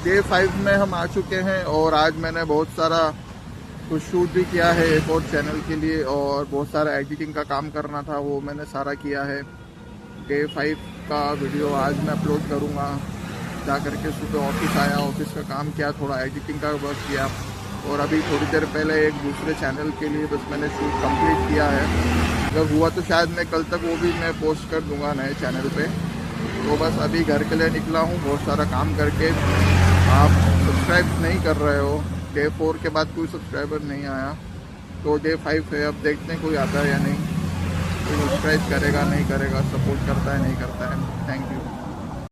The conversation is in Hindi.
डे 5 में हम आ चुके हैं और आज मैंने बहुत सारा कुछ शूट भी किया है एक और चैनल के लिए, और बहुत सारा एडिटिंग का काम करना था, वो मैंने सारा किया है। डे 5 का वीडियो आज मैं अपलोड करूँगा। जा करके सुबह ऑफिस आया, ऑफिस का काम किया, थोड़ा एडिटिंग का वर्क किया, और अभी थोड़ी देर पहले एक दूसरे चैनल के लिए बस मैंने शूट कंप्लीट किया है। अगर हुआ तो शायद मैं कल तक वो भी मैं पोस्ट कर दूंगा नए चैनल पे। तो बस अभी घर के लिए निकला हूँ बहुत सारा काम करके। आप सब्सक्राइब नहीं कर रहे हो, डे 4 के बाद कोई सब्सक्राइबर नहीं आया, तो डे 5 है, अब देखते हैं कोई आता है या नहीं, कोई सब्सक्राइब करेगा नहीं करेगा, सपोर्ट करता है नहीं करता है। Thank you.